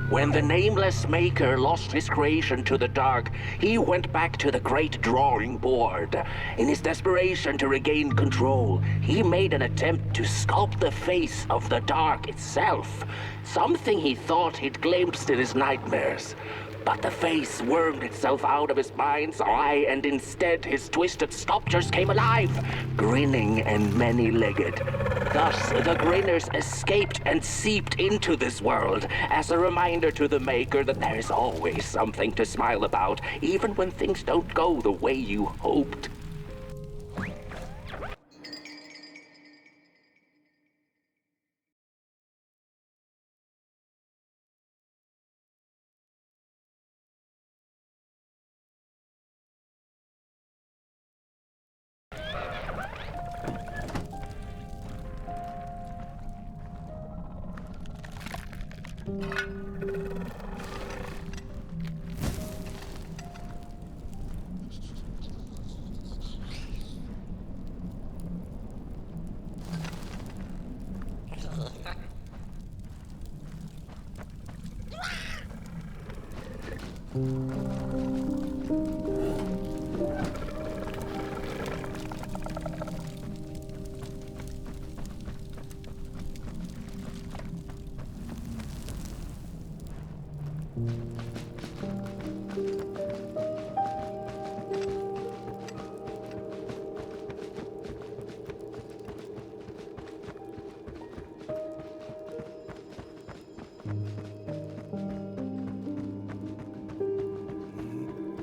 When the nameless maker lost his creation to the dark, he went back to the great drawing board. In his desperation to regain control, he made an attempt to sculpt the face of the dark itself, something he thought he'd glimpsed in his nightmares. But the face wormed itself out of his mind's eye, and instead his twisted sculptures came alive, grinning and many-legged. Thus, the grinners escaped and seeped into this world, as a reminder to the maker that there is always something to smile about, even when things don't go the way you hoped.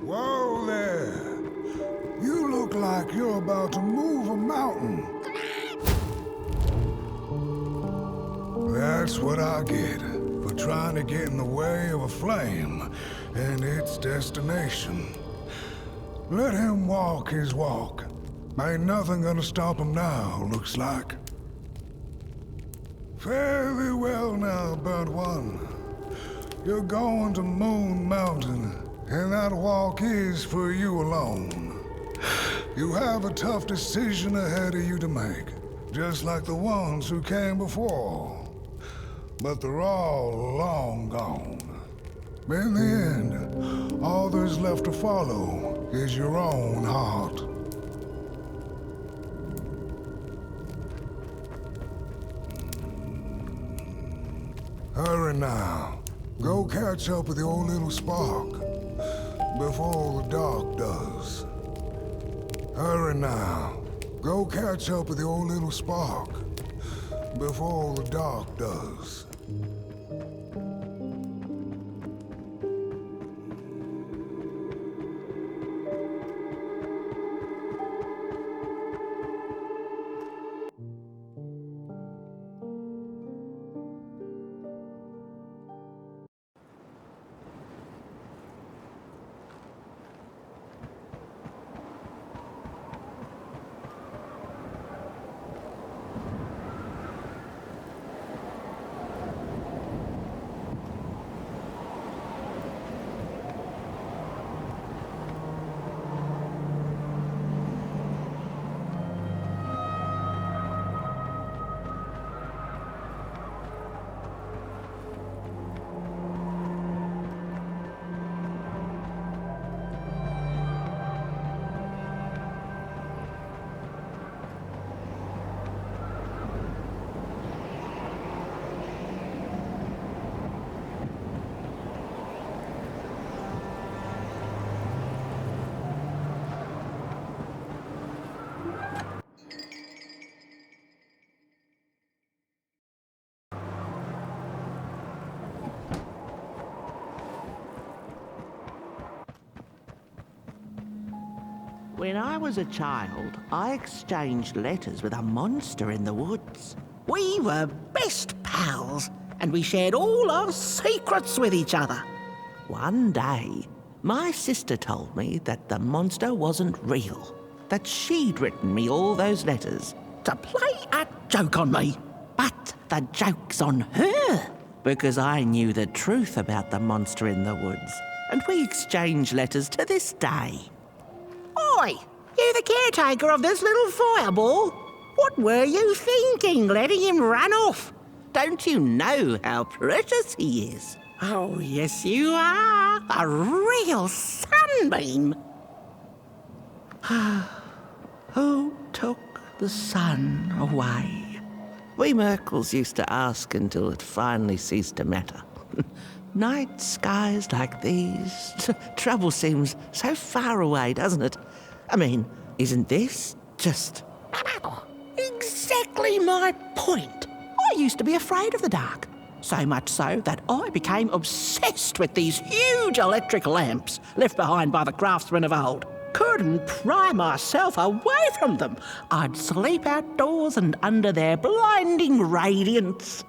Whoa there! You look like you're about to move a mountain. That's what I get for trying to get in the way of a flame and its destination. Let him walk his walk. Ain't nothing gonna stop him now, looks like. Fare thee well now, burnt one. You're going to Moon Mountain, and that walk is for you alone. You have a tough decision ahead of you to make, just like the ones who came before. But they're all long gone. In the end, all there's left to follow is your own heart. Hurry now. Go catch up with the old little spark before the dark does. Hurry now. Go catch up with the old little spark before the dark does. When I was a child, I exchanged letters with a monster in the woods. We were best pals, and we shared all our secrets with each other. One day, my sister told me that the monster wasn't real, that she'd written me all those letters to play a joke on me. But the joke's on her, because I knew the truth about the monster in the woods, and we exchange letters to this day. Oi, you the caretaker of this little fireball? What were you thinking, letting him run off? Don't you know how precious he is? Oh, yes you are. A real sunbeam. Who took the sun away? We Merkles used to ask until it finally ceased to matter. Night skies like these, trouble seems so far away, doesn't it? I mean, isn't this just exactly my point? I used to be afraid of the dark, so much so that I became obsessed with these huge electric lamps left behind by the craftsmen of old. Couldn't pry myself away from them. I'd sleep outdoors and under their blinding radiance.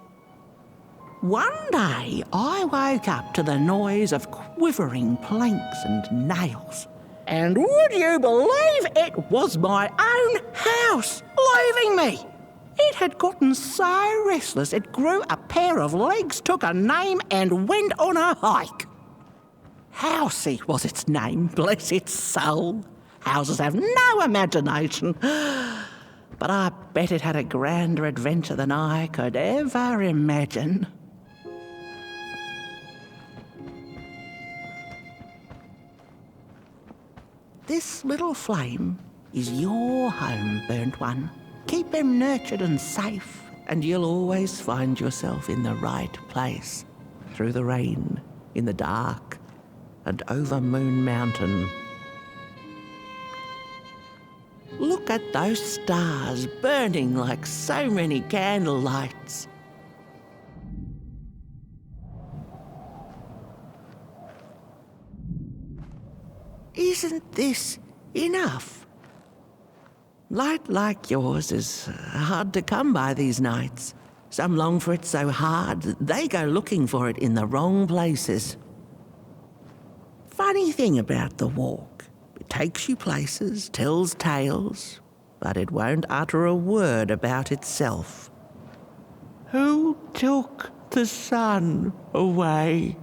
One day, I woke up to the noise of quivering planks and nails. And would you believe it was my own house leaving me? It had gotten so restless it grew a pair of legs, took a name and went on a hike. Housey was its name, bless its soul. Houses have no imagination. But I bet it had a grander adventure than I could ever imagine. This little flame is your home, burnt one. Keep him nurtured and safe, and you'll always find yourself in the right place. Through the rain, in the dark, and over Moon Mountain. Look at those stars burning like so many candle lights. Isn't this enough? Light like yours is hard to come by these nights. Some long for it so hard, they go looking for it in the wrong places. Funny thing about the walk, it takes you places, tells tales, but it won't utter a word about itself. Who took the sun away?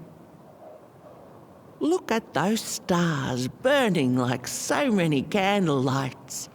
Look at those stars burning like so many candle lights.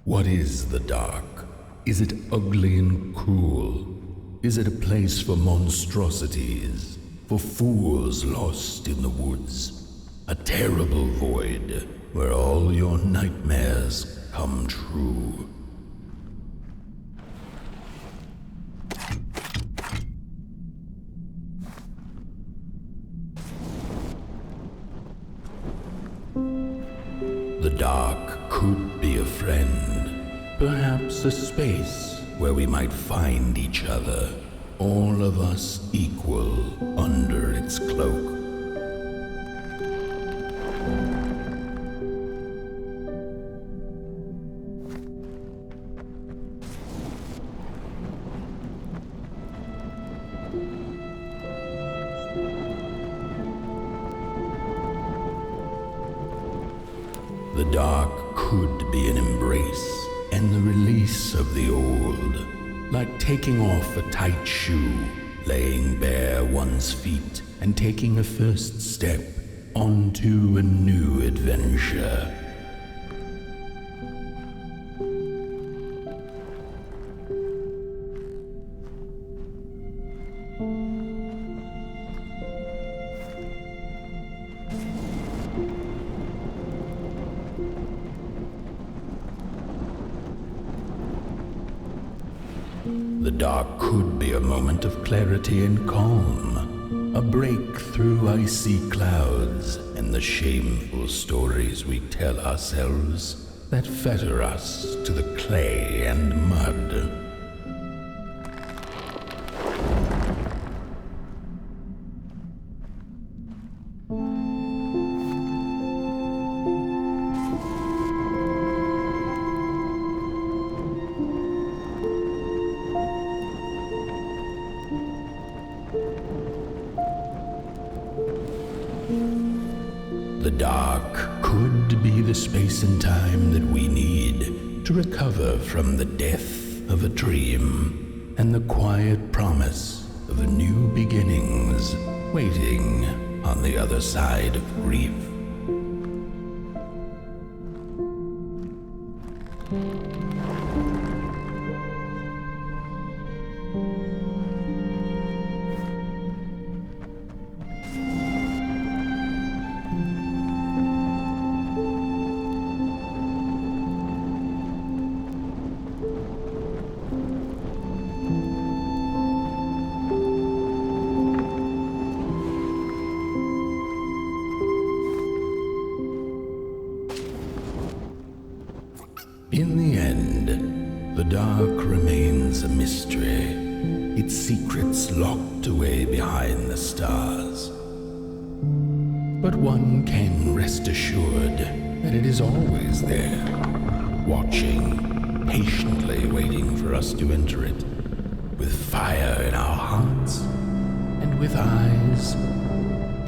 What is the dark? Is it ugly and cruel? Is it a place for monstrosities, for fools lost in the woods? A terrible void where all your nightmares come true. The dark could be a friend, perhaps a space where we might find each other, all of us equal under its cloak. The dark could be an embrace and the release of the old. like taking off a tight shoe, laying bare one's feet, and taking a first step onto a new adventure. The dark could be a moment of clarity and calm, a break through icy clouds and the shameful stories we tell ourselves that fetter us to the clay and mud. The dark could be the space and time that we need to recover from the death of a dream and the quiet promise of new beginnings waiting on the other side of grief. In the end, the dark remains a mystery, its secrets locked away behind the stars. But one can rest assured that it is always there, watching, patiently waiting for us to enter it, with fire in our hearts and with eyes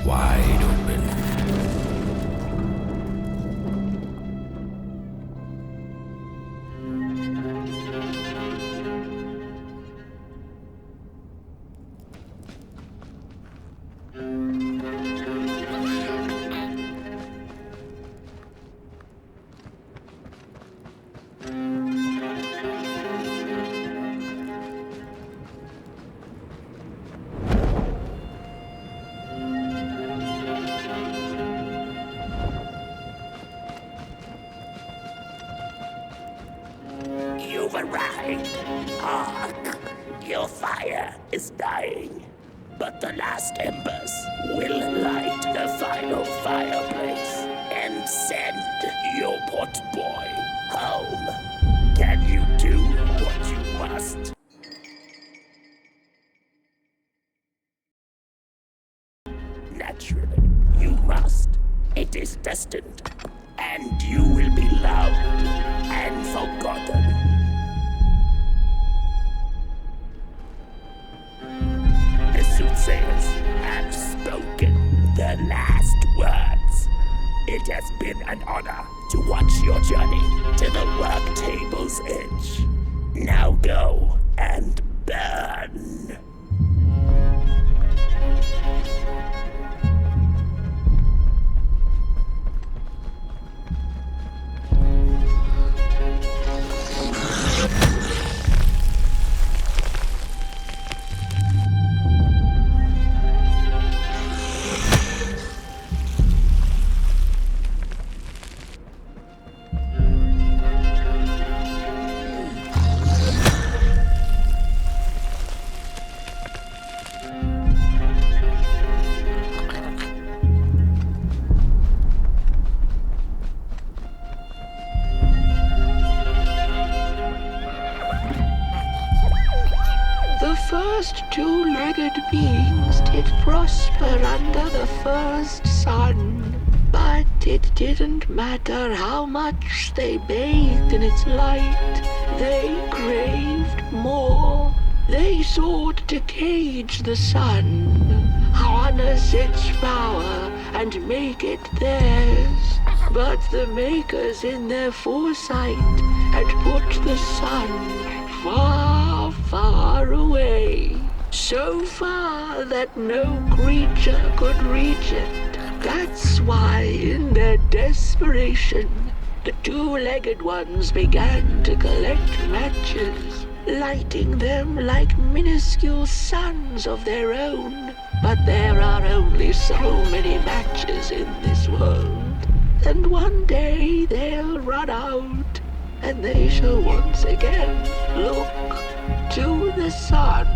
wide open. You've arrived. Hark! Your fire is dying, but the last embers will light the final fireplace and send your pot boy home. Can you do what you must? Naturally, you must. It is destined, and you will be loved and forgotten. The soothsayers have spoken the last words. It has been an honor to watch your journey to the work table's edge. Now go and burn. The first two-legged beings did prosper under the first sun, but it didn't matter how much they bathed in its light. They craved more. They sought to cage the sun, harness its power, and make it theirs. But the makers in their foresight had put the sun far, far away. So far that no creature could reach it. That's why, in their desperation, the two-legged ones began to collect matches, lighting them like minuscule suns of their own. But there are only so many matches in this world, and one day they'll run out, and they shall once again look to the sun.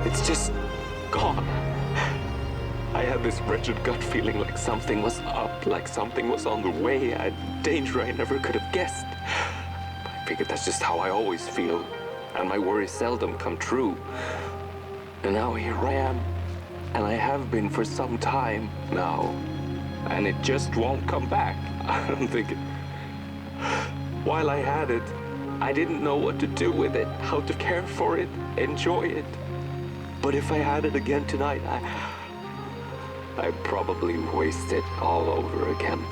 It's just gone. I had this wretched gut feeling like something was up, like something was on the way, a danger I never could have guessed. I figured that's just how I always feel, and my worries seldom come true. And now here I am, and I have been for some time now, and it just won't come back. I'm thinking, while I had it, I didn't know what to do with it, how to care for it, enjoy it. But if I had it again tonight, I'd probably waste it all over again.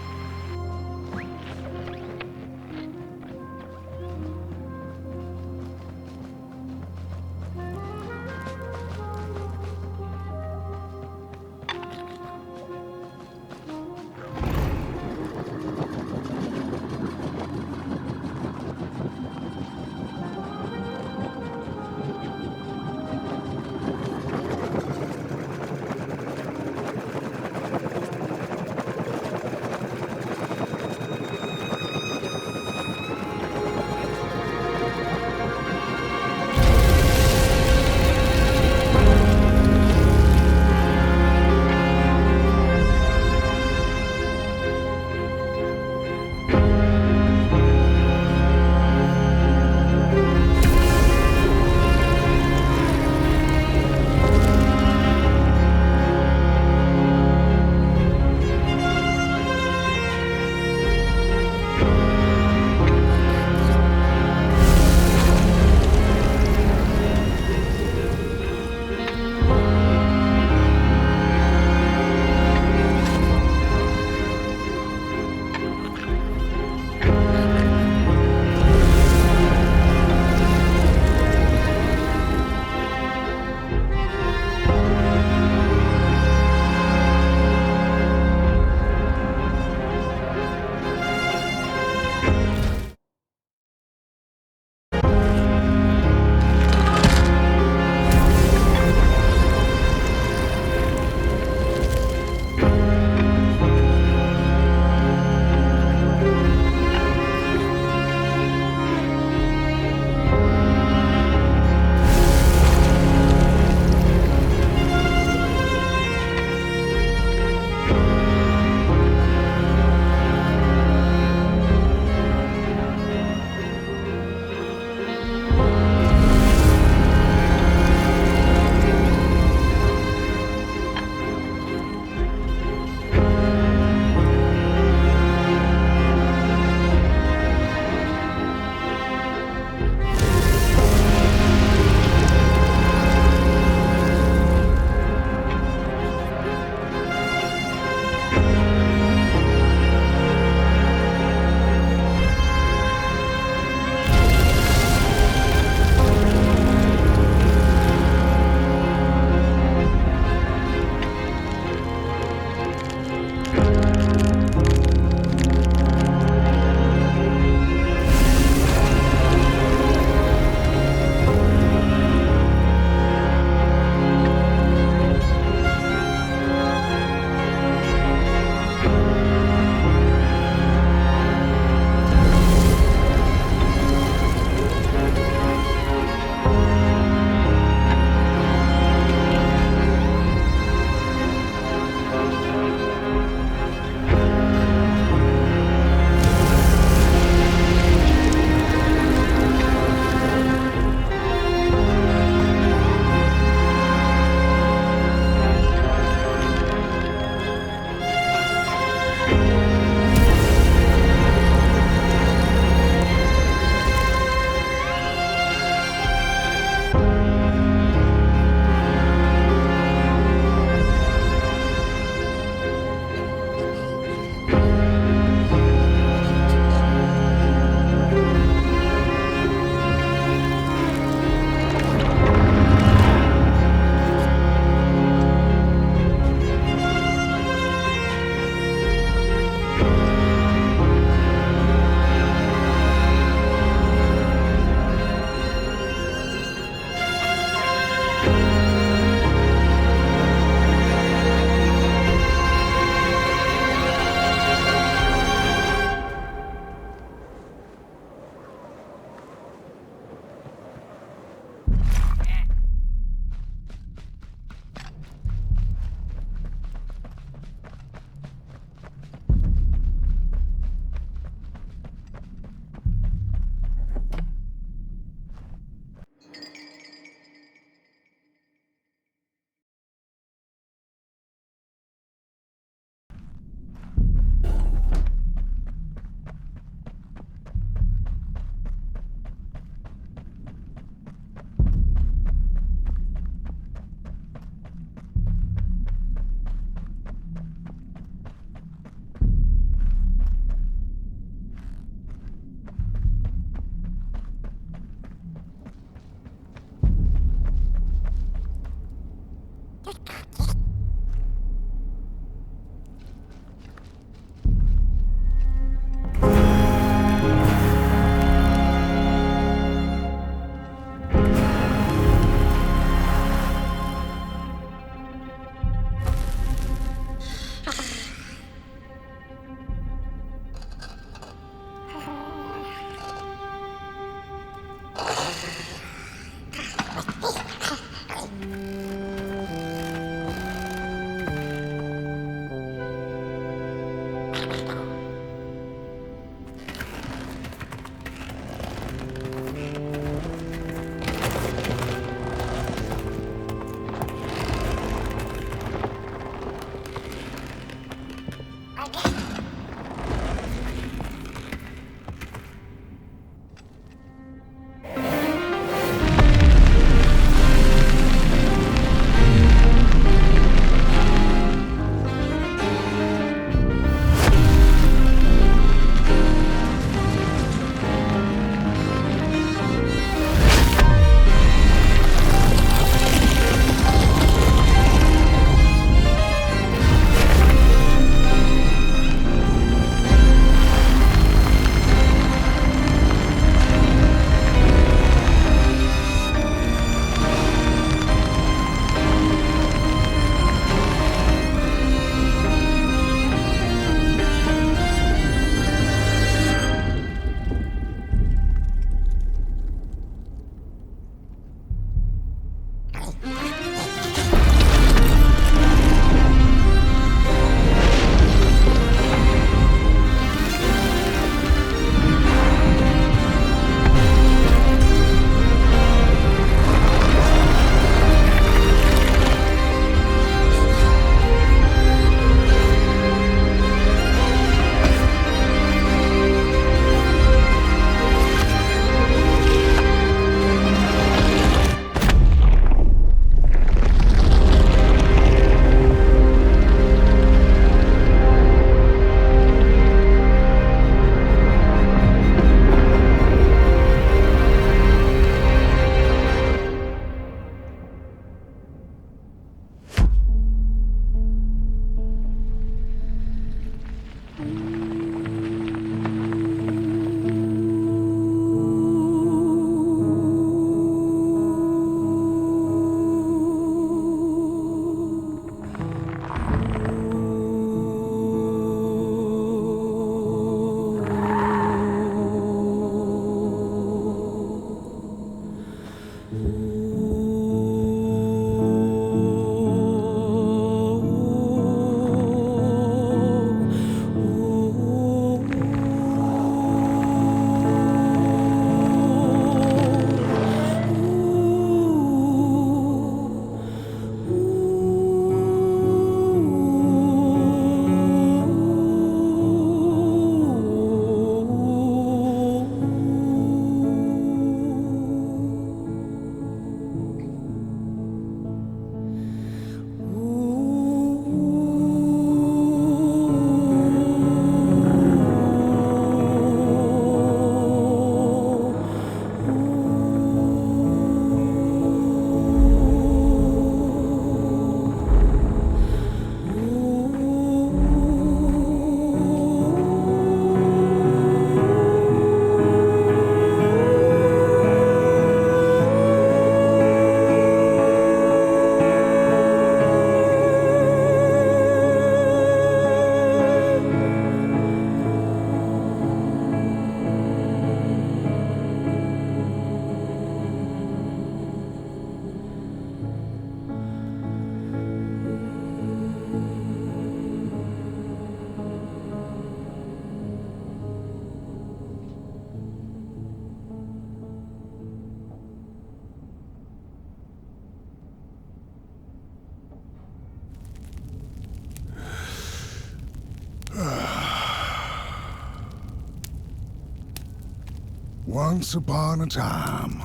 Once upon a time,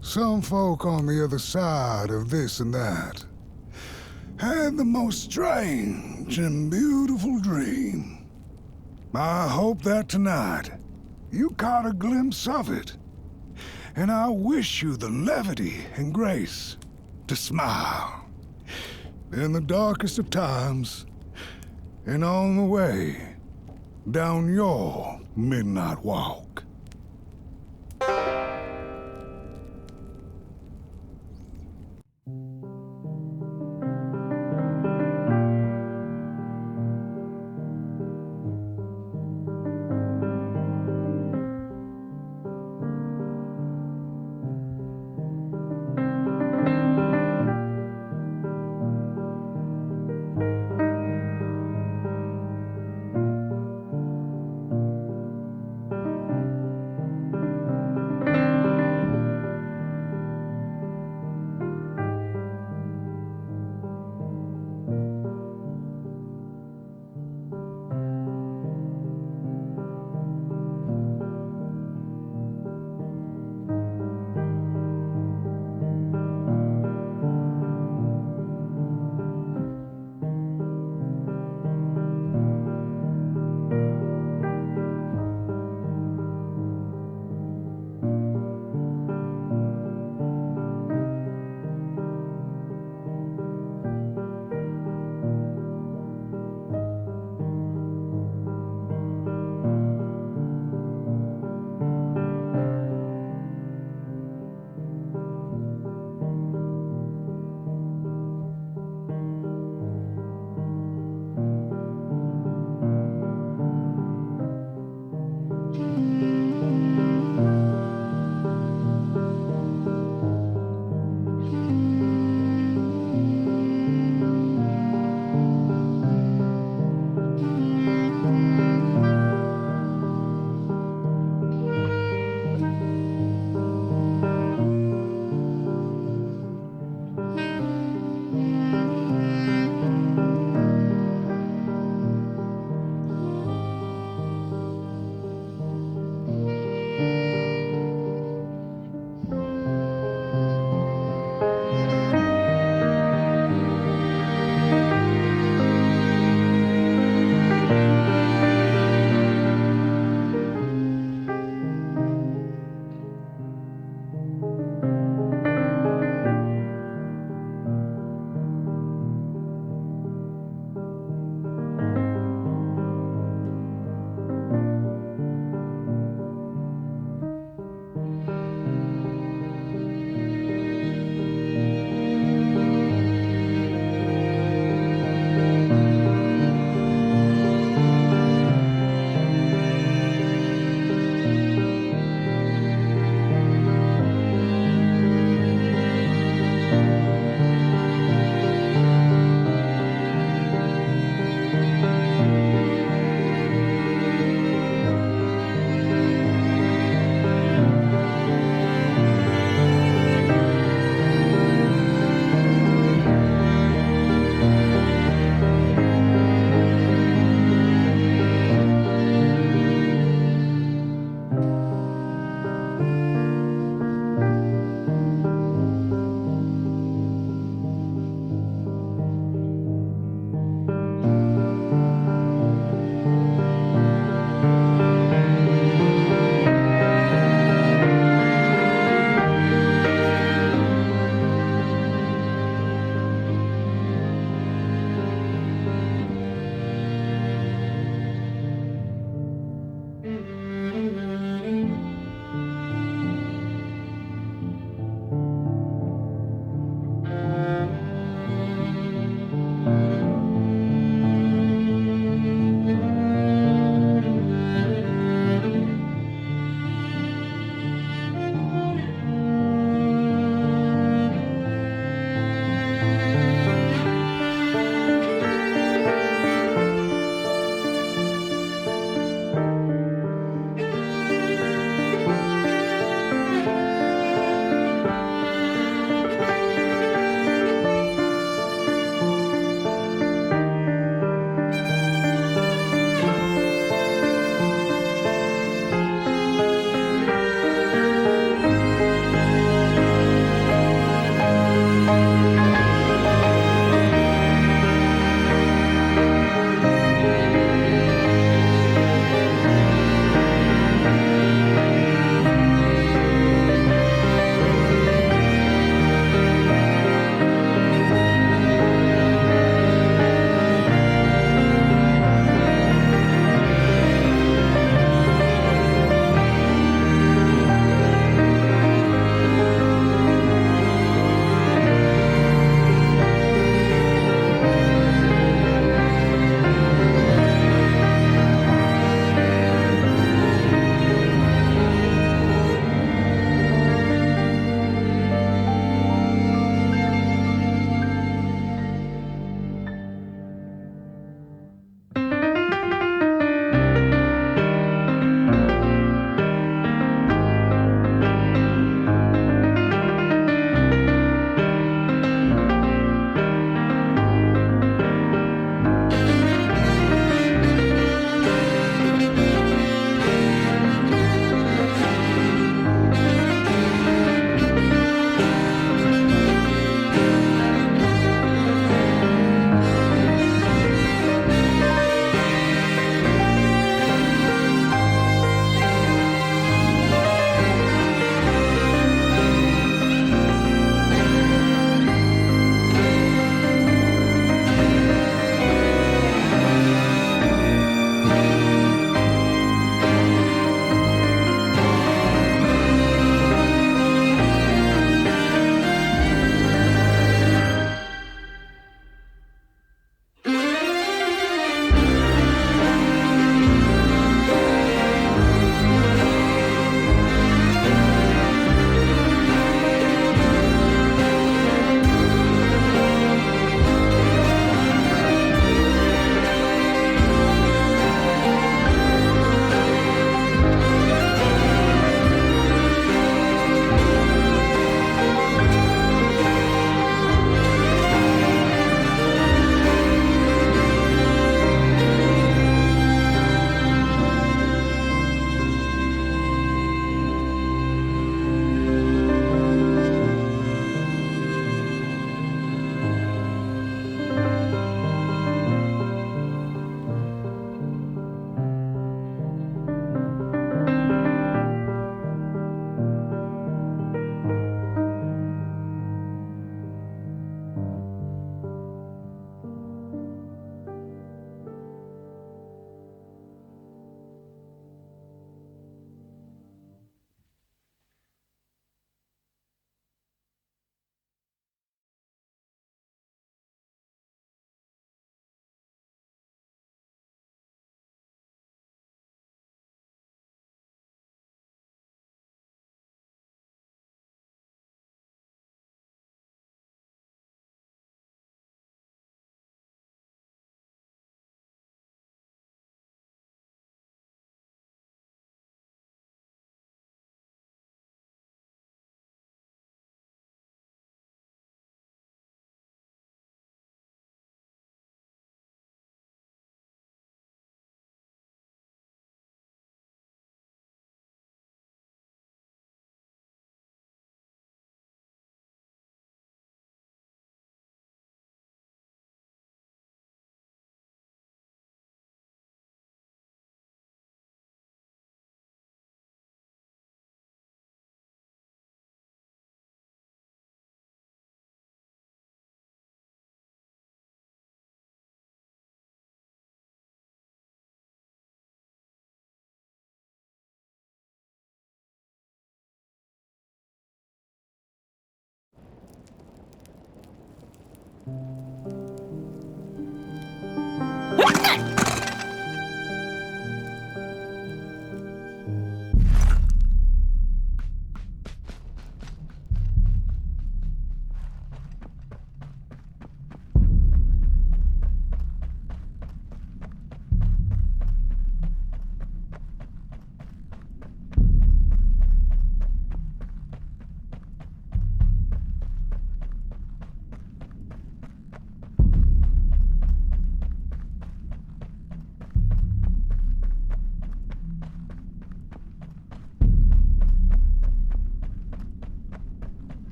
some folk on the other side of this and that had the most strange and beautiful dream. I hope that tonight you caught a glimpse of it, and I wish you the levity and grace to smile in the darkest of times and on the way down your midnight walk.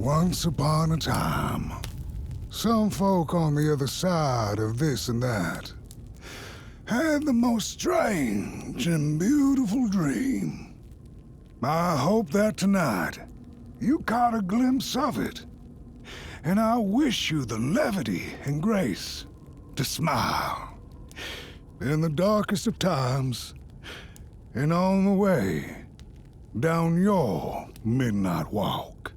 Once upon a time, some folk on the other side of this and that had the most strange and beautiful dream. I hope that tonight you caught a glimpse of it, and I wish you the levity and grace to smile in the darkest of times and on the way down your midnight walk.